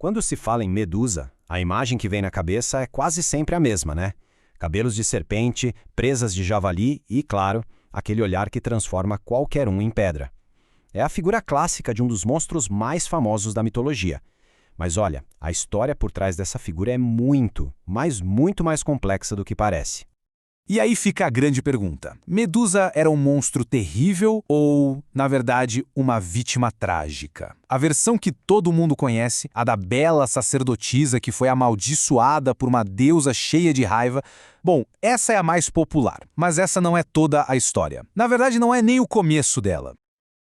Quando se fala em Medusa, a imagem que vem na cabeça é quase sempre a mesma, né? Cabelos de serpente, presas de javali e, claro, aquele olhar que transforma qualquer um em pedra. É a figura clássica de um dos monstros mais famosos da mitologia. Mas olha, a história por trás dessa figura é muito, mas muito mais complexa do que parece. E aí fica a grande pergunta. Medusa era um monstro terrível ou, na verdade, uma vítima trágica? A versão que todo mundo conhece, a da bela sacerdotisa que foi amaldiçoada por uma deusa cheia de raiva, bom, essa é a mais popular, mas essa não é toda a história. Na verdade, não é nem o começo dela.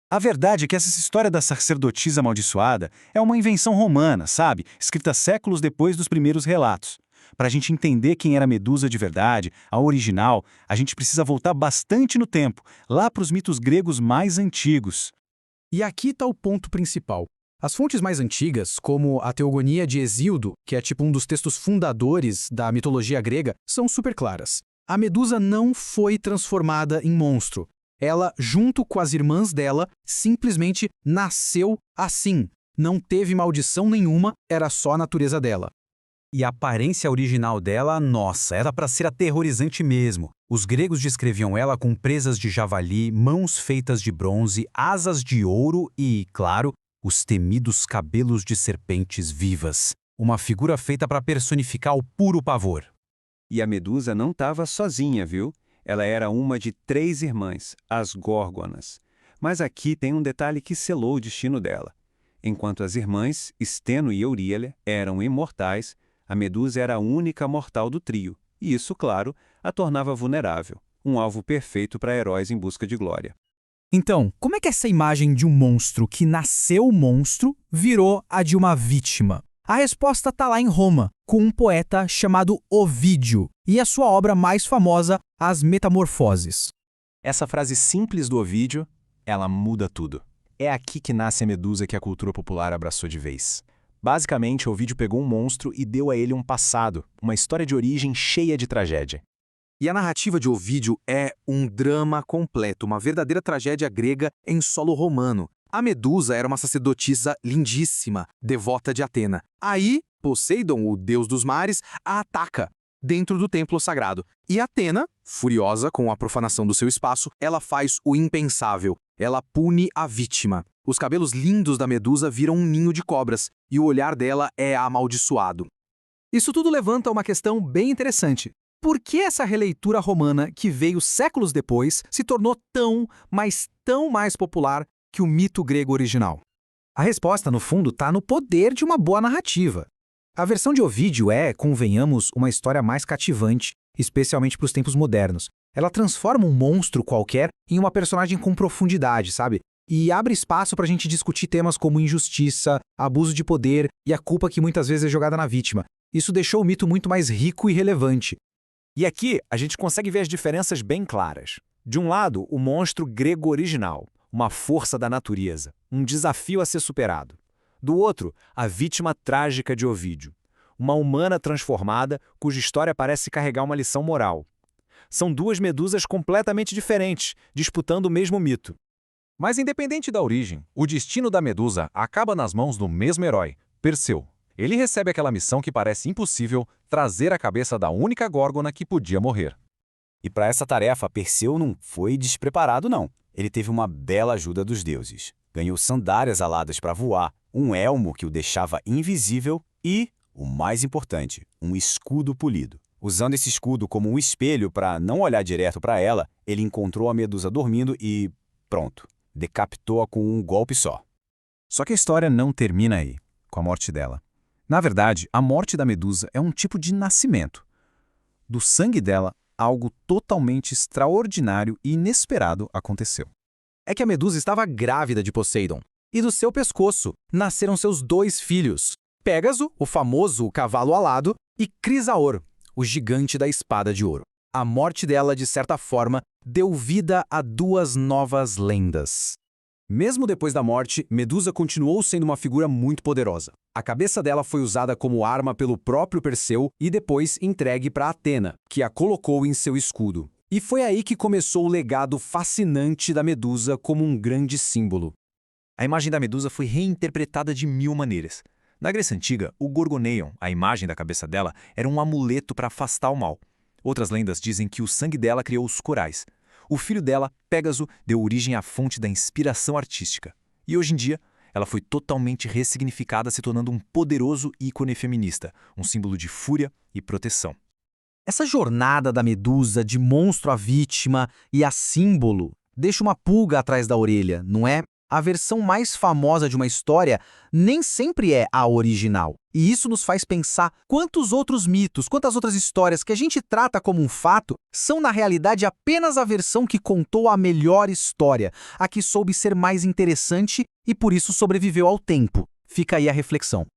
A verdade é que essa história da sacerdotisa amaldiçoada é uma invenção romana, sabe? Escrita séculos depois dos primeiros relatos. Para a gente entender quem era Medusa de verdade, a original, a gente precisa voltar bastante no tempo, lá para os mitos gregos mais antigos. E aqui está o ponto principal. As fontes mais antigas, como a Teogonia de Hesíodo, que é tipo um dos textos fundadores da mitologia grega, são super claras. A Medusa não foi transformada em monstro. Ela, junto com as irmãs dela, simplesmente nasceu assim. Não teve maldição nenhuma, era só a natureza dela. E a aparência original dela, nossa, era para ser aterrorizante mesmo. Os gregos descreviam ela com presas de javali, mãos feitas de bronze, asas de ouro e, claro, os temidos cabelos de serpentes vivas. Uma figura feita para personificar o puro pavor. E a Medusa não estava sozinha, viu? Ela era uma de 3 irmãs, as Górgonas. Mas aqui tem um detalhe que selou o destino dela. Enquanto as irmãs, Steno e Euríale, eram imortais, a Medusa era a única mortal do trio, e isso, claro, a tornava vulnerável, um alvo perfeito para heróis em busca de glória. Então, como é que essa imagem de um monstro que nasceu monstro virou a de uma vítima? A resposta está lá em Roma, com um poeta chamado Ovídio, e a sua obra mais famosa, As Metamorfoses. Essa frase simples do Ovídio, ela muda tudo. É aqui que nasce a Medusa que a cultura popular abraçou de vez. Basicamente, Ovídio pegou um monstro e deu a ele um passado, uma história de origem cheia de tragédia. E a narrativa de Ovídio é um drama completo, uma verdadeira tragédia grega em solo romano. A Medusa era uma sacerdotisa lindíssima, devota de Atena. Aí, Poseidon, o deus dos mares, a ataca dentro do templo sagrado. E Atena, furiosa com a profanação do seu espaço, ela faz o impensável. Ela pune a vítima. Os cabelos lindos da Medusa viram um ninho de cobras, e o olhar dela é amaldiçoado. Isso tudo levanta uma questão bem interessante. Por que essa releitura romana, que veio séculos depois, se tornou tão, mas tão mais popular que o mito grego original? A resposta, no fundo, está no poder de uma boa narrativa. A versão de Ovídio é, convenhamos, uma história mais cativante, especialmente para os tempos modernos. Ela transforma um monstro qualquer em uma personagem com profundidade, sabe? E abre espaço para a gente discutir temas como injustiça, abuso de poder e a culpa que muitas vezes é jogada na vítima. Isso deixou o mito muito mais rico e relevante. E aqui a gente consegue ver as diferenças bem claras. De um lado, o monstro grego original, uma força da natureza, um desafio a ser superado. Do outro, a vítima trágica de Ovídio, uma humana transformada cuja história parece carregar uma lição moral. São duas medusas completamente diferentes, disputando o mesmo mito. Mas independente da origem, o destino da Medusa acaba nas mãos do mesmo herói, Perseu. Ele recebe aquela missão que parece impossível, trazer a cabeça da única górgona que podia morrer. E para essa tarefa, Perseu não foi despreparado, não. Ele teve uma bela ajuda dos deuses. Ganhou sandálias aladas para voar, um elmo que o deixava invisível e, o mais importante, um escudo polido. Usando esse escudo como um espelho para não olhar direto para ela, ele encontrou a Medusa dormindo e, pronto, decapitou-a com um golpe só. Só que a história não termina aí, com a morte dela. Na verdade, a morte da Medusa é um tipo de nascimento. Do sangue dela, algo totalmente extraordinário e inesperado aconteceu. É que a Medusa estava grávida de Poseidon, e do seu pescoço nasceram seus 2 filhos, Pégaso, o famoso cavalo alado, e Crisaor, o gigante da espada de ouro. A morte dela, de certa forma, deu vida a 2 novas lendas. Mesmo depois da morte, Medusa continuou sendo uma figura muito poderosa. A cabeça dela foi usada como arma pelo próprio Perseu e depois entregue para Atena, que a colocou em seu escudo. E foi aí que começou o legado fascinante da Medusa como um grande símbolo. A imagem da Medusa foi reinterpretada de 1000 maneiras. Na Grécia Antiga, o Gorgoneion, a imagem da cabeça dela, era um amuleto para afastar o mal. Outras lendas dizem que o sangue dela criou os corais. O filho dela, Pégaso, deu origem à fonte da inspiração artística. E hoje em dia, ela foi totalmente ressignificada, se tornando um poderoso ícone feminista, um símbolo de fúria e proteção. Essa jornada da Medusa de monstro a vítima e a símbolo deixa uma pulga atrás da orelha, não é? A versão mais famosa de uma história nem sempre é a original. E isso nos faz pensar quantos outros mitos, quantas outras histórias que a gente trata como um fato são na realidade apenas a versão que contou a melhor história, a que soube ser mais interessante e por isso sobreviveu ao tempo. Fica aí a reflexão.